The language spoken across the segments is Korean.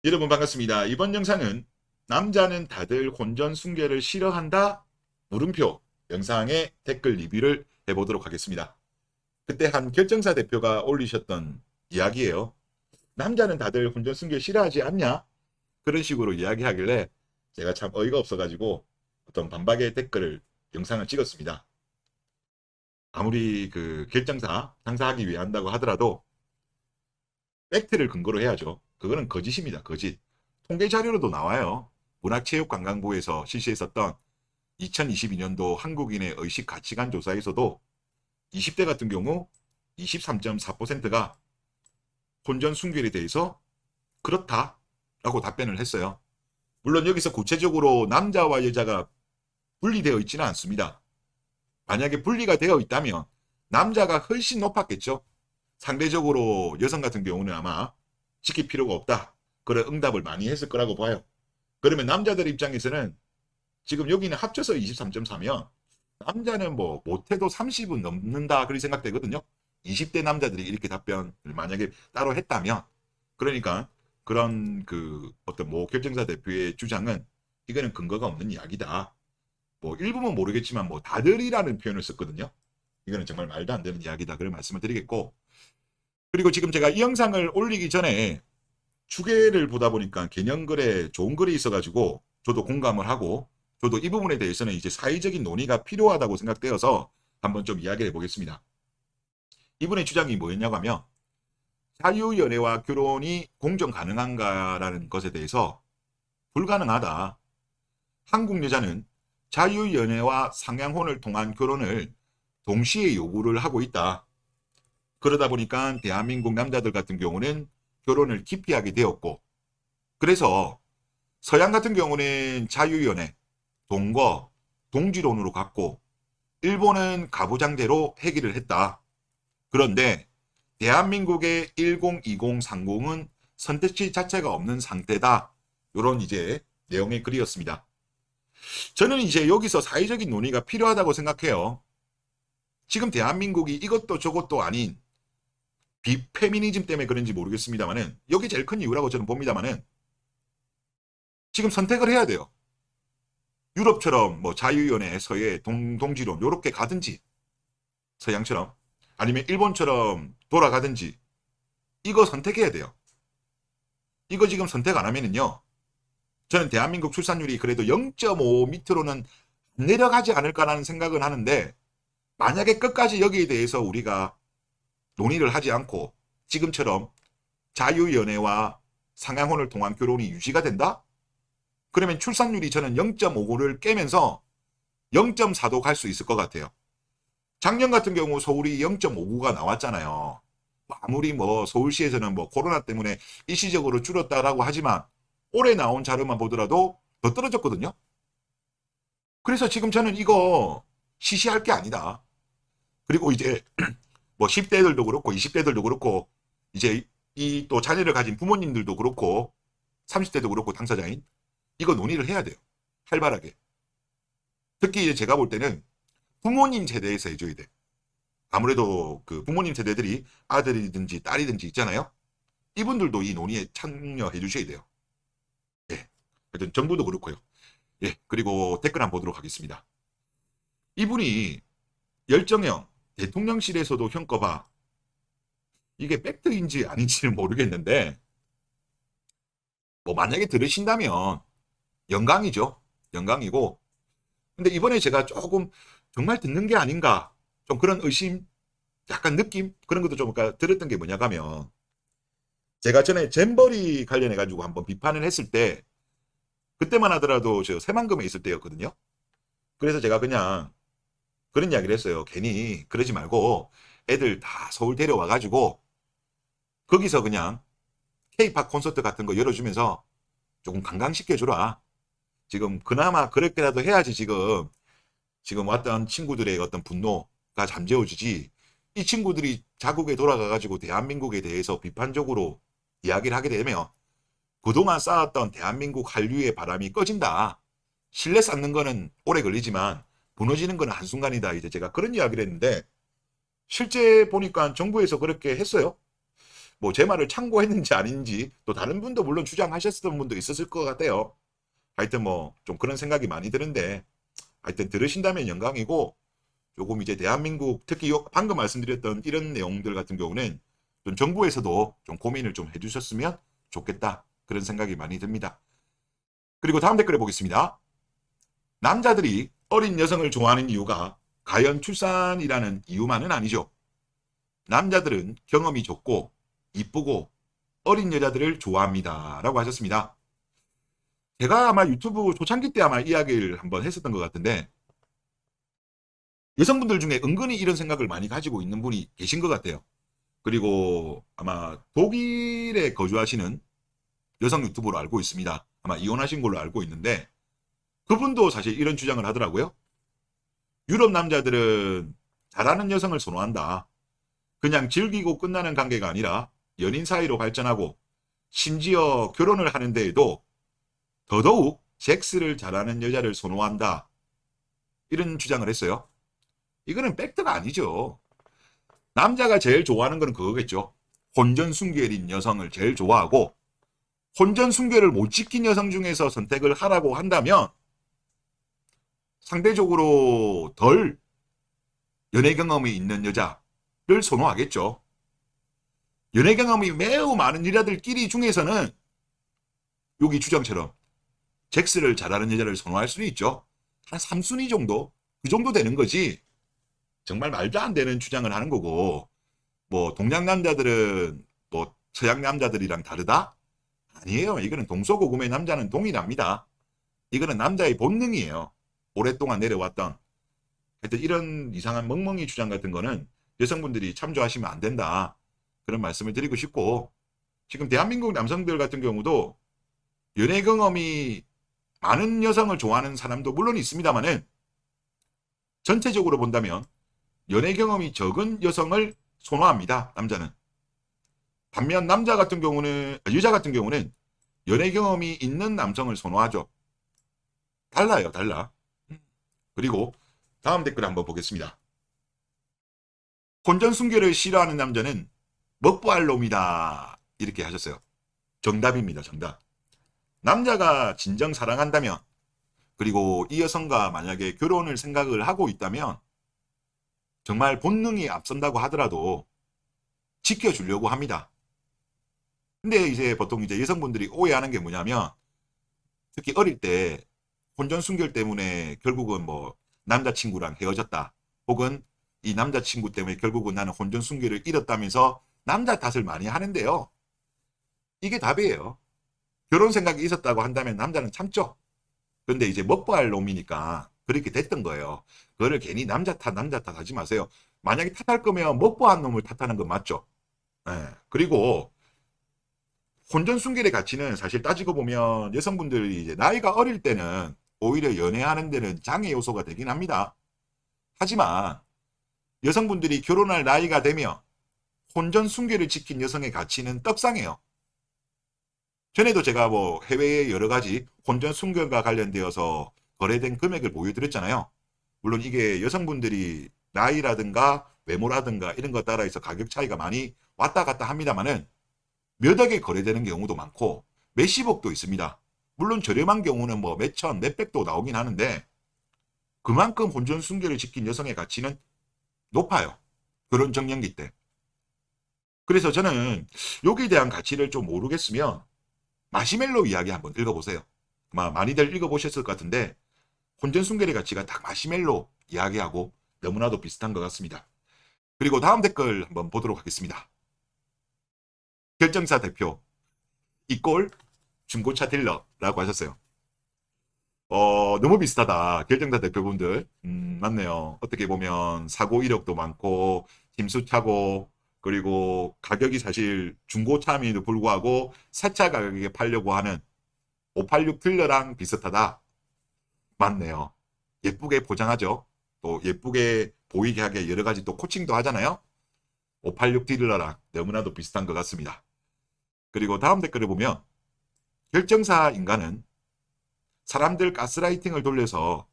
여러분 반갑습니다. 이번 영상은 남자는 다들 혼전순결을 싫어한다? 물음표 영상의 댓글 리뷰를 해보도록 하겠습니다. 그때 한 결정사 대표가 올리셨던 이야기예요. 남자는 다들 혼전순결 싫어하지 않냐? 그런 식으로 이야기하길래 제가 참 어이가 없어가지고 어떤 반박의 댓글을 영상을 찍었습니다. 아무리 그 결정사 장사하기 위해 한다고 하더라도 팩트를 근거로 해야죠. 그거는 거짓입니다. 거짓. 통계 자료로도 나와요. 문화체육관광부에서 실시했었던 2022년도 한국인의 의식 가치관 조사에서도 20대 같은 경우 23.4%가 혼전 순결에 대해서 그렇다라고 답변을 했어요. 물론 여기서 구체적으로 남자와 여자가 분리되어 있지는 않습니다. 만약에 분리가 되어 있다면 남자가 훨씬 높았겠죠. 상대적으로 여성 같은 경우는 아마 지킬 필요가 없다. 그런 응답을 많이 했을 거라고 봐요. 그러면 남자들 입장에서는 지금 여기는 합쳐서 23.4면 남자는 뭐 못해도 30은 넘는다 그렇게 생각되거든요. 20대 남자들이 이렇게 답변을 만약에 따로 했다면 그러니까 그런 그 어떤 뭐 결정사 대표의 주장은 이거는 근거가 없는 이야기다. 뭐 일부는 모르겠지만 뭐 다들이라는 표현을 썼거든요. 이거는 정말 말도 안 되는 이야기다. 그런 말씀을 드리겠고 그리고 지금 제가 이 영상을 올리기 전에 추계를 보다 보니까 개념글에 좋은 글이 있어가지고 저도 공감을 하고 저도 이 부분에 대해서는 이제 사회적인 논의가 필요하다고 생각되어서 한번 좀 이야기를 해보겠습니다. 이분의 주장이 뭐였냐고 하면 자유연애와 결혼이 공정 가능한가라는 것에 대해서 불가능하다. 한국 여자는 자유연애와 상향혼을 통한 결혼을 동시에 요구를 하고 있다. 그러다 보니까 대한민국 남자들 같은 경우는 결혼을 기피하게 되었고 그래서 서양 같은 경우는 자유연애, 동거, 동지론으로 갔고 일본은 가부장제로 해결을 했다. 그런데 대한민국의 1020, 30은 선택지 자체가 없는 상태다. 이런 이제 내용의 글이었습니다. 저는 이제 여기서 사회적인 논의가 필요하다고 생각해요. 지금 대한민국이 이것도 저것도 아닌 비페미니즘 때문에 그런지 모르겠습니다만은 여기 제일 큰 이유라고 저는 봅니다만은 지금 선택을 해야 돼요. 유럽처럼 뭐 자유연애, 서예, 동지론 요렇게 가든지 서양처럼 아니면 일본처럼 돌아가든지 이거 선택해야 돼요. 이거 지금 선택 안 하면은요. 저는 대한민국 출산율이 그래도 0.5 밑으로는 내려가지 않을까라는 생각은 하는데 만약에 끝까지 여기에 대해서 우리가 논의를 하지 않고 지금처럼 자유연애와 상향혼을 통한 결혼이 유지가 된다? 그러면 출산율이 저는 0.59를 깨면서 0.4도 갈 수 있을 것 같아요. 작년 같은 경우 서울이 0.59가 나왔잖아요. 아무리 뭐 서울시에서는 뭐 코로나 때문에 일시적으로 줄었다라고 하지만 올해 나온 자료만 보더라도 더 떨어졌거든요. 그래서 지금 저는 이거 시시할 게 아니다. 그리고 이제 뭐 10대들도 그렇고 20대들도 그렇고 이제 이 또 자녀를 가진 부모님들도 그렇고 30대도 그렇고 당사자인 이거 논의를 해야 돼요. 활발하게. 특히 이제 제가 볼 때는 부모님 세대에서 해줘야 돼. 아무래도 그 부모님 세대들이 아들이든지 딸이든지 있잖아요. 이분들도 이 논의에 참여해 주셔야 돼요. 예. 하여튼 정부도 그렇고요. 예. 그리고 댓글 한번 보도록 하겠습니다. 이분이 열정형 대통령실에서도 형꺼봐. 이게 팩트인지 아닌지는 모르겠는데 뭐 만약에 들으신다면 영광이죠. 영광이고 근데 이번에 제가 조금 정말 듣는 게 아닌가 좀 그런 의심 약간 느낌 그런 것도 좀 들었던 게 뭐냐 하면 제가 전에 잼버리 관련해 가지고 한번 비판을 했을 때 그때만 하더라도 저 새만금에 있을 때였거든요. 그래서 제가 그냥 그런 이야기를 했어요. 괜히 그러지 말고 애들 다 서울 데려와 가지고 거기서 그냥 K-팝 콘서트 같은 거 열어주면서 조금 관광시켜주라. 지금 그나마 그렇게라도 해야지 지금 왔던 친구들의 어떤 분노가 잠재워지지. 이 친구들이 자국에 돌아가가지고 대한민국에 대해서 비판적으로 이야기를 하게 되면 그동안 쌓았던 대한민국 한류의 바람이 꺼진다. 신뢰 쌓는 거는 오래 걸리지만 무너지는 거는 한순간이다. 이제 제가 그런 이야기를 했는데 실제 보니까 정부에서 그렇게 했어요. 뭐 제 말을 참고했는지 아닌지 또 다른 분도 물론 주장하셨던 분도 있었을 것 같아요. 하여튼 뭐 좀 그런 생각이 많이 드는데 하여튼 들으신다면 영광이고 조금 이제 대한민국 특히 방금 말씀드렸던 이런 내용들 같은 경우는 좀 정부에서도 좀 고민을 좀 해주셨으면 좋겠다 그런 생각이 많이 듭니다. 그리고 다음 댓글에 보겠습니다. 남자들이 어린 여성을 좋아하는 이유가 과연 출산이라는 이유만은 아니죠. 남자들은 경험이 좋고 이쁘고 어린 여자들을 좋아합니다 라고 하셨습니다. 제가 아마 유튜브 초창기 때 아마 이야기를 한번 했었던 것 같은데 여성분들 중에 은근히 이런 생각을 많이 가지고 있는 분이 계신 것 같아요. 그리고 아마 독일에 거주하시는 여성 유튜버로 알고 있습니다. 아마 이혼하신 걸로 알고 있는데 그분도 사실 이런 주장을 하더라고요. 유럽 남자들은 잘하는 여성을 선호한다. 그냥 즐기고 끝나는 관계가 아니라 연인 사이로 발전하고 심지어 결혼을 하는 데에도 더더욱 섹스를 잘하는 여자를 선호한다. 이런 주장을 했어요. 이거는 팩트가 아니죠. 남자가 제일 좋아하는 건 그거겠죠. 혼전순결인 여성을 제일 좋아하고 혼전순결을 못 지킨 여성 중에서 선택을 하라고 한다면 상대적으로 덜 연애 경험이 있는 여자를 선호하겠죠. 연애 경험이 매우 많은 여자들끼리 중에서는 여기 주장처럼 섹스를 잘하는 여자를 선호할 수는 있죠. 한 3순위 정도? 그 정도 되는 거지. 정말 말도 안 되는 주장을 하는 거고 뭐 동양 남자들은 뭐 서양 남자들이랑 다르다? 아니에요. 이거는 동서고금의 남자는 동일합니다. 이거는 남자의 본능이에요. 오랫동안 내려왔던 하여튼 이런 이상한 멍멍이 주장 같은 거는 여성분들이 참조하시면 안 된다. 그런 말씀을 드리고 싶고 지금 대한민국 남성들 같은 경우도 연애 경험이 많은 여성을 좋아하는 사람도 물론 있습니다만은 전체적으로 본다면 연애 경험이 적은 여성을 선호합니다. 남자는. 반면 여자 같은 경우는 연애 경험이 있는 남성을 선호하죠. 달라요. 달라. 그리고 다음 댓글 한번 보겠습니다. 혼전순결을 싫어하는 남자는 먹보할 놈이다. 이렇게 하셨어요. 정답입니다. 정답. 남자가 진정 사랑한다면 그리고 이 여성과 만약에 결혼을 생각을 하고 있다면 정말 본능이 앞선다고 하더라도 지켜주려고 합니다. 근데 이제 보통 이제 여성분들이 오해하는 게 뭐냐면 특히 어릴 때 혼전순결 때문에 결국은 뭐 남자친구랑 헤어졌다. 혹은 이 남자친구 때문에 결국은 나는 혼전순결을 잃었다면서 남자 탓을 많이 하는데요. 이게 답이에요. 결혼 생각이 있었다고 한다면 남자는 참죠. 그런데 이제 먹보할 놈이니까 그렇게 됐던 거예요. 그거를 괜히 남자 탓 하지 마세요. 만약에 탓할 거면 먹보한 놈을 탓하는 건 맞죠. 네. 그리고 혼전순결의 가치는 사실 따지고 보면 여성분들이 이제 나이가 어릴 때는 오히려 연애하는 데는 장애 요소가 되긴 합니다. 하지만 여성분들이 결혼할 나이가 되면 혼전순결을 지킨 여성의 가치는 떡상해요. 전에도 제가 뭐 해외의 여러 가지 혼전순결과 관련되어서 거래된 금액을 보여드렸잖아요. 물론 이게 여성분들이 나이라든가 외모라든가 이런 것 따라서 가격 차이가 많이 왔다 갔다 합니다만은 몇 억에 거래되는 경우도 많고 몇십억도 있습니다. 물론 저렴한 경우는 뭐 몇천, 몇백도 나오긴 하는데 그만큼 혼전순결을 지킨 여성의 가치는 높아요. 결혼 정년기 때. 그래서 저는 여기에 대한 가치를 좀 모르겠으면 마시멜로 이야기 한번 읽어보세요. 아마 많이들 읽어보셨을 것 같은데 혼전순결의 가치가 딱 마시멜로 이야기하고 너무나도 비슷한 것 같습니다. 그리고 다음 댓글 한번 보도록 하겠습니다. 결정사 대표 이꼴 중고차 딜러라고 하셨어요. 너무 비슷하다. 결정사 대표분들 맞네요. 어떻게 보면 사고 이력도 많고 김수차고 그리고 가격이 사실 중고차임에도 불구하고 새차 가격에 팔려고 하는 586 딜러랑 비슷하다. 맞네요. 예쁘게 포장하죠. 또 예쁘게 보이게 하게 여러 가지 또 코칭도 하잖아요. 586 딜러랑 너무나도 비슷한 것 같습니다. 그리고 다음 댓글을 보면 결정사 인간은 사람들 가스라이팅을 돌려서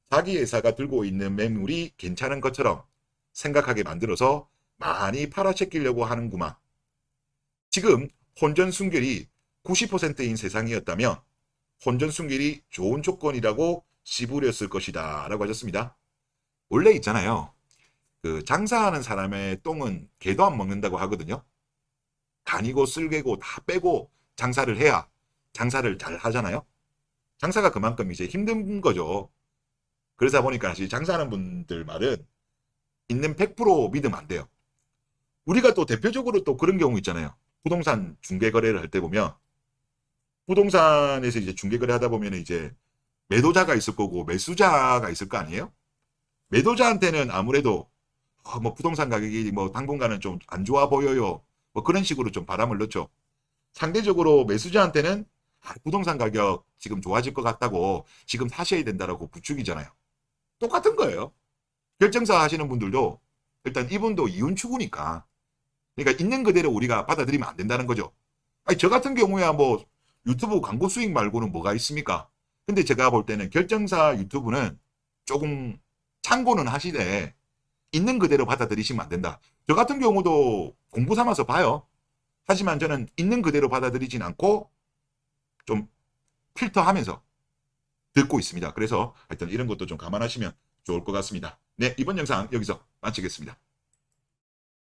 자기 회사가 들고 있는 매물이 괜찮은 것처럼 생각하게 만들어서 많이 팔아채기려고 하는구만. 지금 혼전 순결이 90%인 세상이었다면 혼전 순결이 좋은 조건이라고 씨부렸을 것이다 라고 하셨습니다. 원래 있잖아요. 그 장사하는 사람의 똥은 개도 안 먹는다고 하거든요. 간이고 쓸개고 다 빼고 장사를 해야 장사를 잘 하잖아요. 장사가 그만큼 이제 힘든 거죠. 그러다 보니까 사실 장사하는 분들 말은 있는 100% 믿으면 안 돼요. 우리가 또 대표적으로 또 그런 경우 있잖아요. 부동산 중개 거래를 할 때 보면 부동산에서 이제 중개 거래 하다 보면 이제 매도자가 있을 거고 매수자가 있을 거 아니에요? 매도자한테는 아무래도 뭐 부동산 가격이 뭐 당분간은 좀 안 좋아 보여요. 뭐 그런 식으로 좀 바람을 넣죠. 상대적으로 매수자한테는 부동산 가격 지금 좋아질 것 같다고 지금 사셔야 된다라고 부추기잖아요. 똑같은 거예요. 결정사 하시는 분들도 일단 이분도 이윤 추구니까 그러니까 있는 그대로 우리가 받아들이면 안 된다는 거죠. 아니 저 같은 경우야 뭐 유튜브 광고 수익 말고는 뭐가 있습니까? 근데 제가 볼 때는 결정사 유튜브는 조금 참고는 하시되 있는 그대로 받아들이시면 안 된다. 저 같은 경우도 공부 삼아서 봐요. 하지만 저는 있는 그대로 받아들이진 않고 좀 필터하면서 듣고 있습니다. 그래서 하여튼 이런 것도 좀 감안하시면 좋을 것 같습니다. 네, 이번 영상 여기서 마치겠습니다.